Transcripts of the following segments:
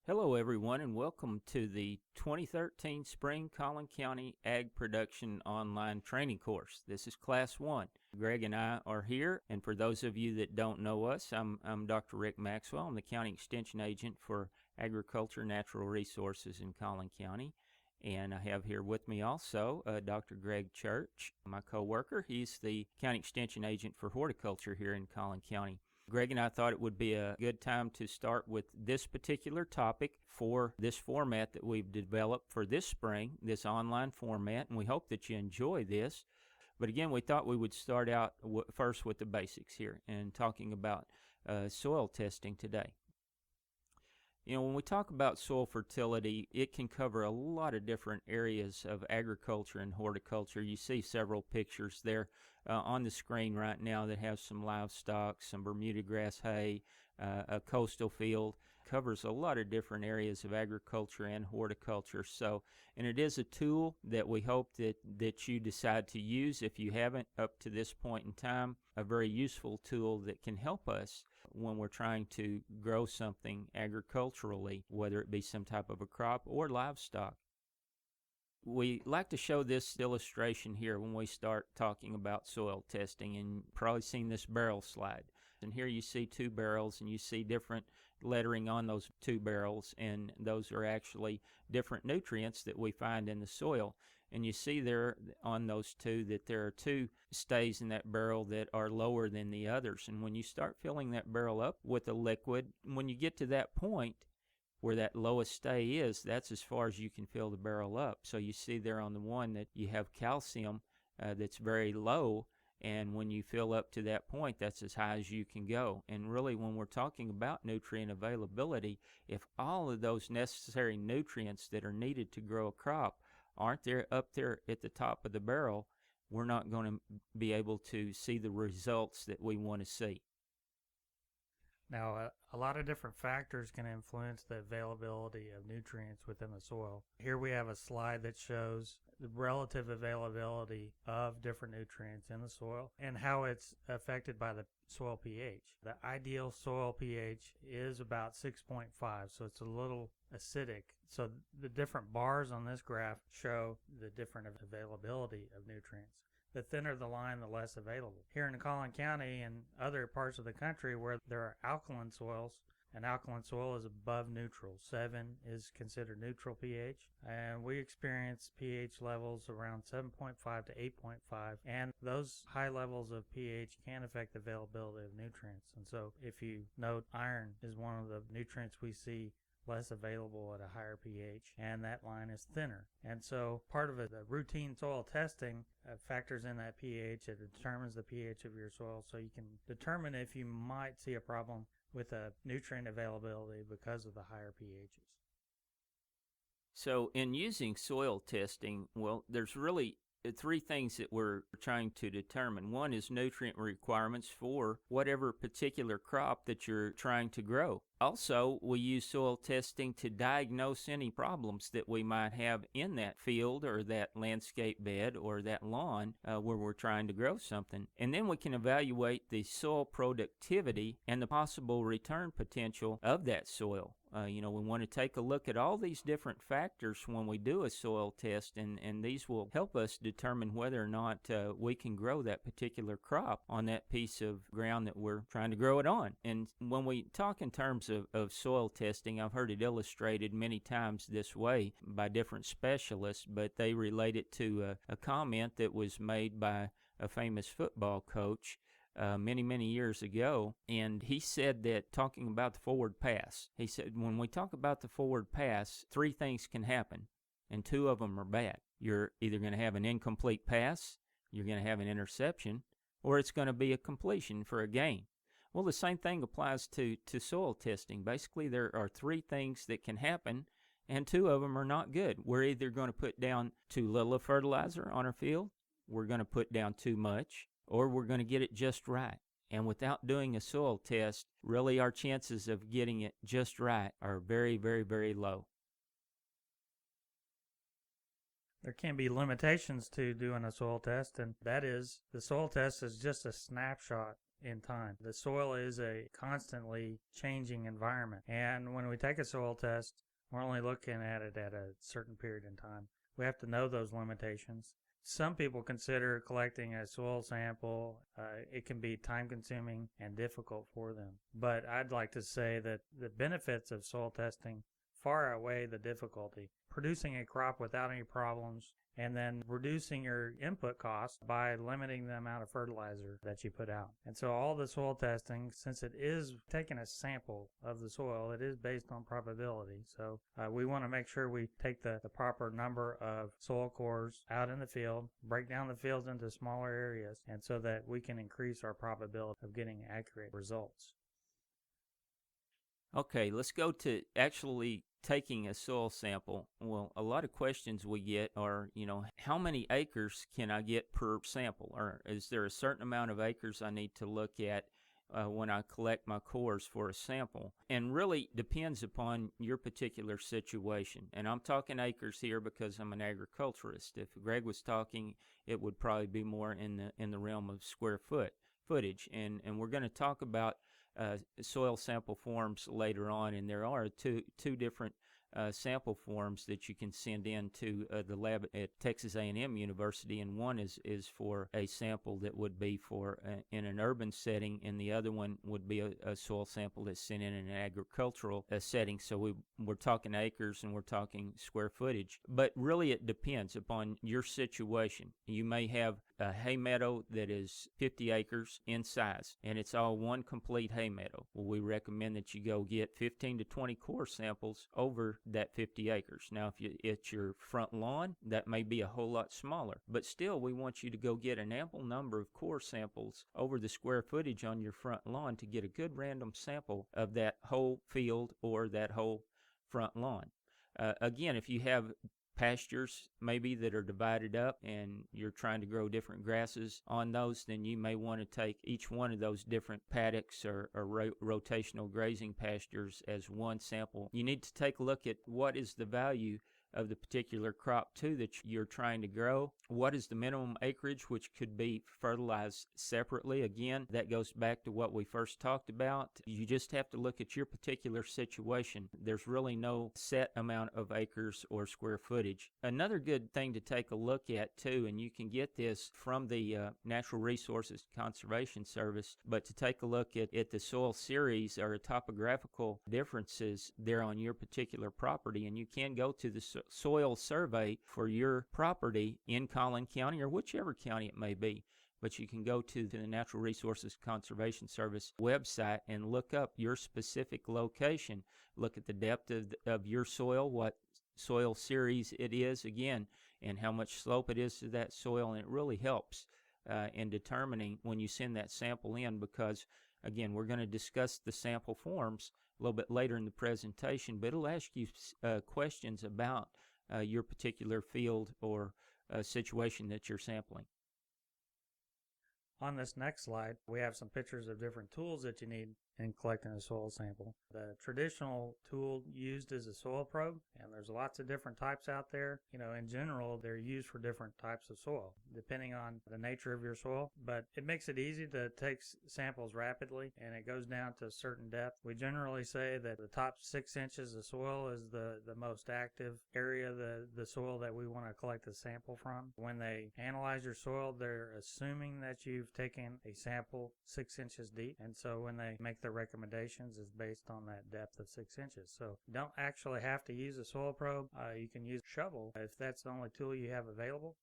Hello, everyone, and welcome to the 2013 Spring Collin County Ag Production Online Training Course. This is Class 1. Greg and I are here, and for those of you that don't know us, I'm Dr. Rick Maxwell. I'm the County Extension Agent for Agriculture Natural Resources in Collin County. And I have here with me also Dr. Greg Church, my co-worker. He's the County Extension Agent for Horticulture here in Collin County. Greg and I thought it would be a good time to start with this particular topic for this format that we've developed for this spring, this online format, and we hope that you enjoy this. But again, we thought we would start out first with the basics here and talking about soil testing today. You know, when we talk about soil fertility, it can cover a lot of different areas of agriculture and horticulture. You see several pictures there on the screen right now that have some livestock, some Bermuda grass hay, a coastal field. Covers a lot of different areas of agriculture and horticulture. So, and it is a tool that we hope that you decide to use if you haven't up to this point in time. A very useful tool that can help us when we're trying to grow something agriculturally, whether it be some type of a crop or livestock. We like to show this illustration here when we start talking about soil testing, and you've probably seen this barrel slide. And here you see two barrels, and you see different lettering on those two barrels, and those are actually different nutrients that we find in the soil. And you see there on those two that there are two stays in that barrel that are lower than the others. And when you start filling that barrel up with a liquid, when you get to that point where that lowest stay is, that's as far as you can fill the barrel up. So you see there on the one that you have calcium that's very low, and when you fill up to that point, that's as high as you can go. And really, when we're talking about nutrient availability, if all of those necessary nutrients that are needed to grow a crop aren't there up there at the top of the barrel, we're not going to be able to see the results that we want to see. Now, a lot of different factors can influence the availability of nutrients within the soil. Here we have a slide that shows the relative availability of different nutrients in the soil and how it's affected by the soil pH. The ideal soil pH is about 6.5, so it's a little acidic. So the different bars on this graph show the different availability of nutrients. The thinner the line, the less available. Here in Collin County and other parts of the country where there are alkaline soils, an alkaline soil is above neutral. 7 is considered neutral pH, and we experience pH levels around 7.5 to 8.5, and those high levels of pH can affect the availability of nutrients. And so if you note, iron is one of the nutrients we see less available at a higher pH, and that line is thinner. And so part of the routine soil testing factors in that pH. It determines the pH of your soil, so you can determine if you might see a problem with a nutrient availability because of the higher pHs. So in using soil testing, well, there's really three things that we're trying to determine. One is nutrient requirements for whatever particular crop that you're trying to grow. Also, we use soil testing to diagnose any problems that we might have in that field or that landscape bed or that lawn where we're trying to grow something. And then we can evaluate the soil productivity and the possible return potential of that soil. We want to take a look at all these different factors when we do a soil test, and these will help us determine whether or not we can grow that particular crop on that piece of ground that we're trying to grow it on. And when we talk in terms of soil testing, I've heard it illustrated many times this way by different specialists, but they relate it to a comment that was made by a famous football coach many years ago, and he said that, talking about the forward pass, he said, when we talk about the forward pass, three things can happen, and two of them are bad. You're either going to have an incomplete pass, you're going to have an interception, or it's going to be a completion for a gain. Well, the same thing applies to soil testing. Basically, there are three things that can happen, and two of them are not good. We're either going to put down too little of fertilizer on our field, we're going to put down too much, or we're going to get it just right. And without doing a soil test, really our chances of getting it just right are very low. There can be limitations to doing a soil test, and that is the soil test is just a snapshot in time. The soil is a constantly changing environment. And when we take a soil test, we're only looking at it at a certain period in time. We have to know those limitations. Some people consider collecting a soil sample, it can be time consuming and difficult for them. But I'd like to say that the benefits of soil testing far outweigh the difficulty. Producing a crop without any problems, and then reducing your input costs by limiting the amount of fertilizer that you put out. And so all the soil testing, since it is taking a sample of the soil, it is based on probability. So we want to make sure we take the proper number of soil cores out in the field, break down the fields into smaller areas, and so that we can increase our probability of getting accurate results. Okay, let's go to actually taking a soil sample. Well, a lot of questions we get are, how many acres can I get per sample? Or is there a certain amount of acres I need to look at when I collect my cores for a sample? And really depends upon your particular situation. And I'm talking acres here because I'm an agriculturist. If Greg was talking, it would probably be more in the realm of square footage. And we're going to talk about soil sample forms later on, and there are two different sample forms that you can send in to the lab at Texas A&M University, and one is for a sample that would be for in an urban setting, and the other one would be a soil sample that's sent in an agricultural setting. So we're talking acres and we're talking square footage, but really it depends upon your situation. You may have a hay meadow that is 50 acres in size, and it's all one complete hay meadow. Well, we recommend that you go get 15 to 20 core samples over that 50 acres. Now, if it's your front lawn, that may be a whole lot smaller, but still we want you to go get an ample number of core samples over the square footage on your front lawn to get a good random sample of that whole field or that whole front lawn. Again, if you have pastures maybe that are divided up and you're trying to grow different grasses on those, then you may want to take each one of those different paddocks or rotational grazing pastures as one sample. You need to take a look at what is the value of the particular crop too that you're trying to grow. What is the minimum acreage, which could be fertilized separately? Again, that goes back to what we first talked about. You just have to look at your particular situation. There's really no set amount of acres or square footage. Another good thing to take a look at too, and you can get this from the Natural Resources Conservation Service, but to take a look at the soil series or topographical differences there on your particular property, and you can go to the soil survey for your property in Collin County or whichever county it may be. But you can go to the Natural Resources Conservation Service website and look up your specific location. Look at the depth of your soil, what soil series it is, again, and how much slope it is to that soil. And it really helps in determining when you send that sample in, because, again, we're going to discuss the sample forms a little bit later in the presentation, but it'll ask you questions about your particular field or situation that you're sampling. On this next slide, we have some pictures of different tools that you need in collecting a soil sample. The traditional tool used is a soil probe, and there's lots of different types out there. In general, they're used for different types of soil, depending on the nature of your soil, but it makes it easy to take samples rapidly, and it goes down to a certain depth. We generally say that the top 6 inches of soil is the most active area of the soil that we want to collect a sample from. When they analyze your soil, they're assuming that you've taken a sample 6 inches deep, and so when they make their recommendations is based on that depth of 6 inches. So you don't actually have to use a soil probe. You can use a shovel if that's the only tool you have available.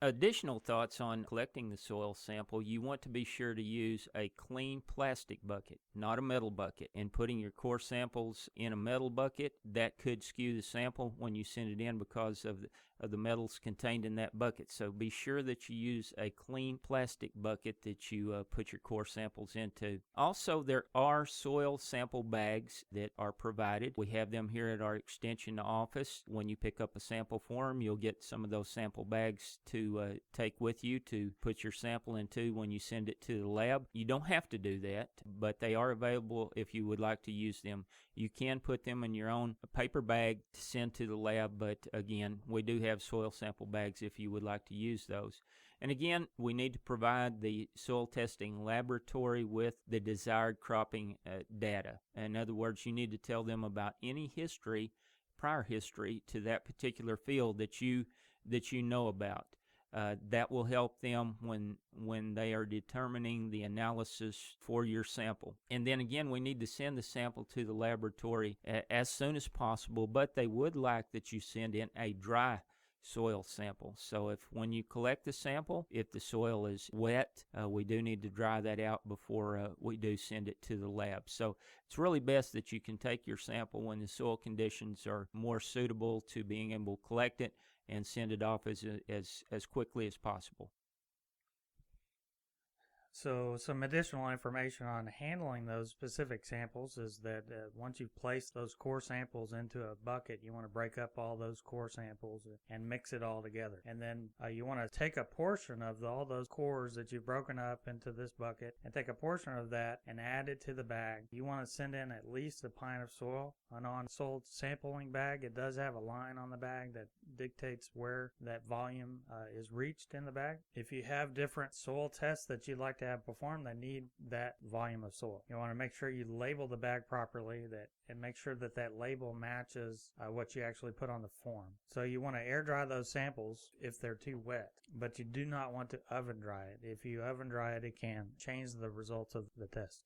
Additional thoughts on collecting the soil sample: you want to be sure to use a clean plastic bucket, not a metal bucket. And putting your core samples in a metal bucket, that could skew the sample when you send it in because of the metals contained in that bucket. So be sure that you use a clean plastic bucket that you put your core samples into. Also, there are soil sample bags that are provided. We have them here at our extension office. When you pick up a sample form, you'll get some of those sample bags to take with you to put your sample into when you send it to the lab. You don't have to do that, but they are available if you would like to use them You can put them in your own paper bag to send to the lab, but again, we do have soil sample bags if you would like to use those. And again, we need to provide the soil testing laboratory with the desired cropping data. In other words, you need to tell them about any prior history to that particular field that you know about. That will help them when they are determining the analysis for your sample. And then again, we need to send the sample to the laboratory as soon as possible, but they would like that you send in a dry soil sample. So when you collect the sample, if the soil is wet, we do need to dry that out before we do send it to the lab. So it's really best that you can take your sample when the soil conditions are more suitable to being able to collect it and send it off as quickly as possible. So some additional information on handling those specific samples is that once you've placed those core samples into a bucket, you want to break up all those core samples and mix it all together. And then you want to take a portion of all those cores that you've broken up into this bucket and take a portion of that and add it to the bag. You want to send in at least a pint of soil. An on-soil sampling bag, it does have a line on the bag that dictates where that volume is reached in the bag. If you have different soil tests that you'd like to have performed, they need that volume of soil. You want to make sure you label the bag properly and make sure that label matches what you actually put on the form. So you want to air dry those samples if they're too wet, but you do not want to oven dry it. If you oven dry it, it can change the results of the test.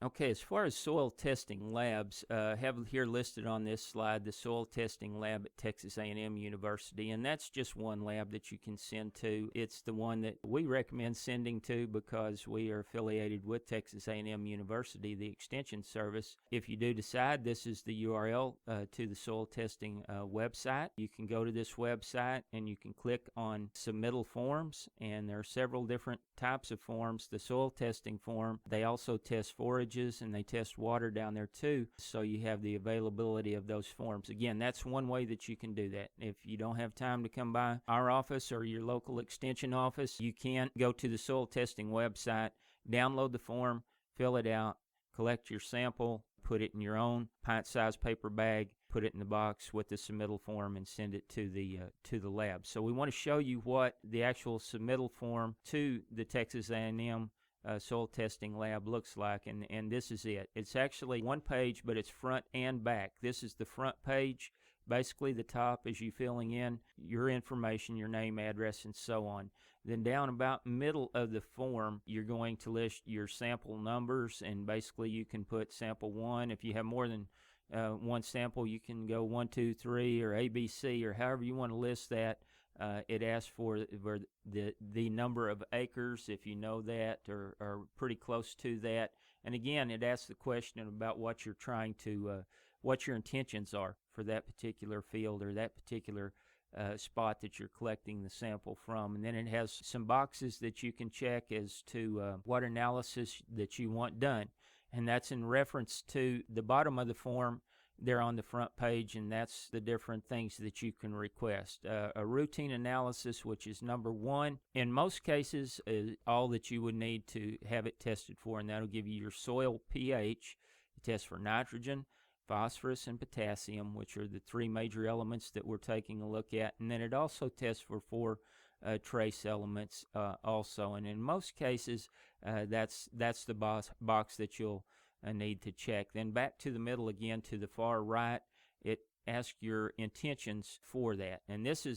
Okay, as far as soil testing labs, have here listed on this slide the soil testing lab at Texas A&M University, and that's just one lab that you can send to. It's the one that we recommend sending to because we are affiliated with Texas A&M University, the Extension Service. If you do decide this is the URL to the soil testing website, you can go to this website and you can click on submittal forms, and there are several different types of forms. The soil testing form, they also test forage and they test water down there too, so you have the availability of those forms. Again, that's one way that you can do that. If you don't have time to come by our office or your local extension office, you can go to the soil testing website, download the form, fill it out, collect your sample, put it in your own pint-sized paper bag, put it in the box with the submittal form, and send it to the lab. So we want to show you what the actual submittal form to the Texas A&M soil testing lab looks like, and this is it. It's actually one page, but it's front and back. This is the front page. Basically, the top is you filling in your information, your name, address, and so on. Then down about middle of the form, you're going to list your sample numbers, and basically you can put sample 1. If you have more than one sample, you can go 1, 2, 3, or ABC, or however you want to list that. It asks for the number of acres, if you know that, or pretty close to that. And again, it asks the question about what you're trying to, what your intentions are for that particular field or that particular spot that you're collecting the sample from. And then it has some boxes that you can check as to what analysis that you want done. And that's in reference to the bottom of the form there on the front page, and that's the different things that you can request. A routine analysis, which is number 1, in most cases is all that you would need to have it tested for, and that'll give you your soil pH. It tests for nitrogen, phosphorus, and potassium, which are the 3 major elements that we're taking a look at, and then it also tests for 4 trace elements also, and in most cases that's the box that you'll need to check. Then back to the middle again, to the far right, it asks your intentions for that. And this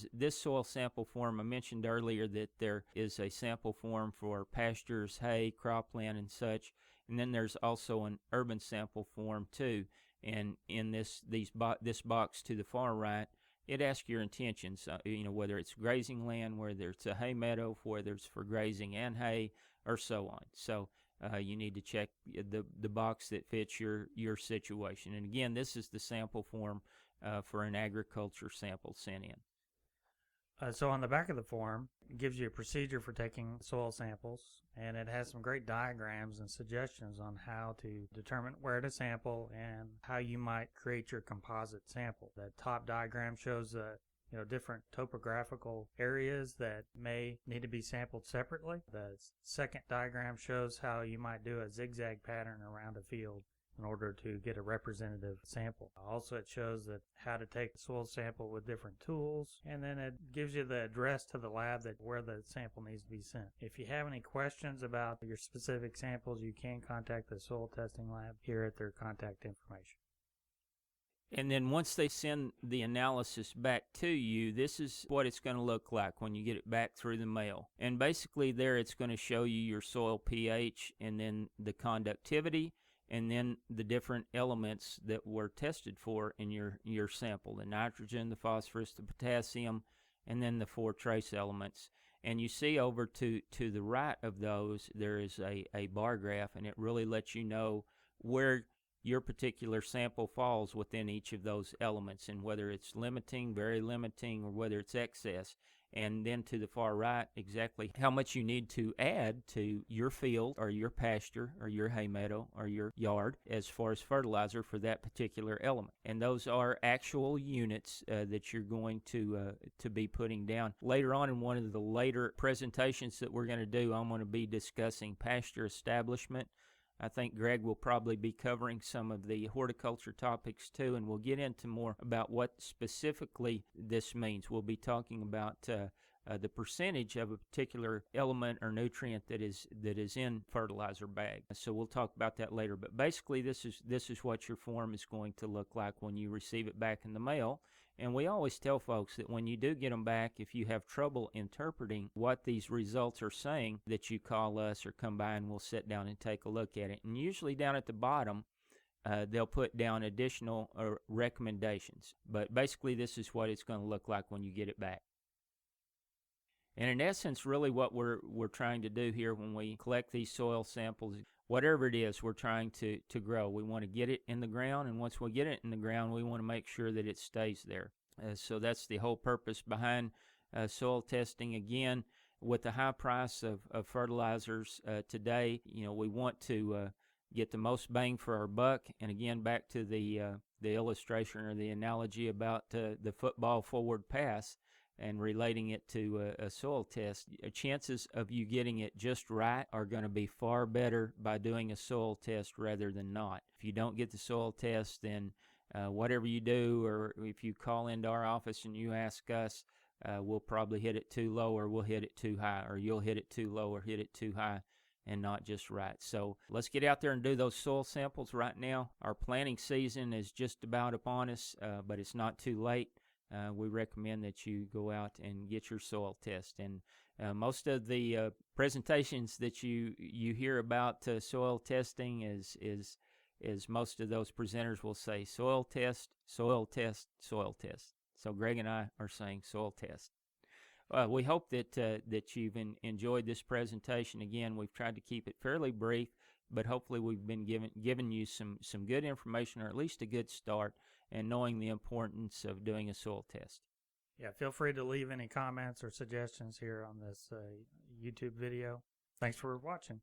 soil sample form, I mentioned earlier that there is a sample form for pastures, hay, cropland, and such. And then there's also an urban sample form too. And in this box to the far right, it asks your intentions, whether it's grazing land, whether it's a hay meadow, whether it's for grazing and hay, or so on. So you need to check the box that fits your situation. And again, this is the sample form for an agriculture sample sent in. So on the back of the form, it gives you a procedure for taking soil samples, and it has some great diagrams and suggestions on how to determine where to sample and how you might create your composite sample. The top diagram shows different topographical areas that may need to be sampled separately. The second diagram shows how you might do a zigzag pattern around a field in order to get a representative sample. Also, it shows that how to take a soil sample with different tools, and then it gives you the address to the lab where the sample needs to be sent. If you have any questions about your specific samples, you can contact the soil testing lab here at their contact information. And then once they send the analysis back to you, this is what it's going to look like when you get it back through the mail. And basically there it's going to show you your soil pH and then the conductivity and then the different elements that were tested for in your sample, the nitrogen, the phosphorus, the potassium, and then the 4 trace elements. And you see over to the right of those, there is a bar graph, and it really lets you know where your particular sample falls within each of those elements, and whether it's limiting, very limiting, or whether it's excess. And then to the far right, exactly how much you need to add to your field or your pasture or your hay meadow or your yard as far as fertilizer for that particular element. And those are actual units that you're going to be putting down. Later on in one of the later presentations that we're going to do, I'm going to be discussing pasture establishment. I think Greg will probably be covering some of the horticulture topics too, and we'll get into more about what specifically this means. We'll be talking about the percentage of a particular element or nutrient that is in fertilizer bag. So we'll talk about that later. But basically, this is what your form is going to look like when you receive it back in the mail. And we always tell folks that when you do get them back, if you have trouble interpreting what these results are saying, that you call us or come by and we'll sit down and take a look at it. And usually down at the bottom, they'll put down additional recommendations. But basically, this is what it's going to look like when you get it back. And in essence, really what we're trying to do here when we collect these soil samples, whatever it is we're trying to grow, we want to get it in the ground, and once we get it in the ground, we want to make sure that it stays there. So that's the whole purpose behind soil testing. Again, with the high price of fertilizers today, we want to get the most bang for our buck. And again, back to the illustration or the analogy about the football forward pass, and relating it to a soil test, chances of you getting it just right are going to be far better by doing a soil test rather than not. If you don't get the soil test, then whatever you do, or if you call into our office and you ask us, we'll probably hit it too low, or we'll hit it too high, or you'll hit it too low or hit it too high and not just right. So let's get out there and do those soil samples right now. Our planting season is just about upon us, but it's not too late. We recommend that you go out and get your soil test. And most of the presentations that you hear about soil testing is most of those presenters will say soil test, soil test, soil test. So Greg and I are saying soil test. We hope that you've enjoyed this presentation. Again, we've tried to keep it fairly brief, but hopefully we've been giving you some good information, or at least a good start, and knowing the importance of doing a soil test. Yeah, feel free to leave any comments or suggestions here on this YouTube video. Thanks for watching.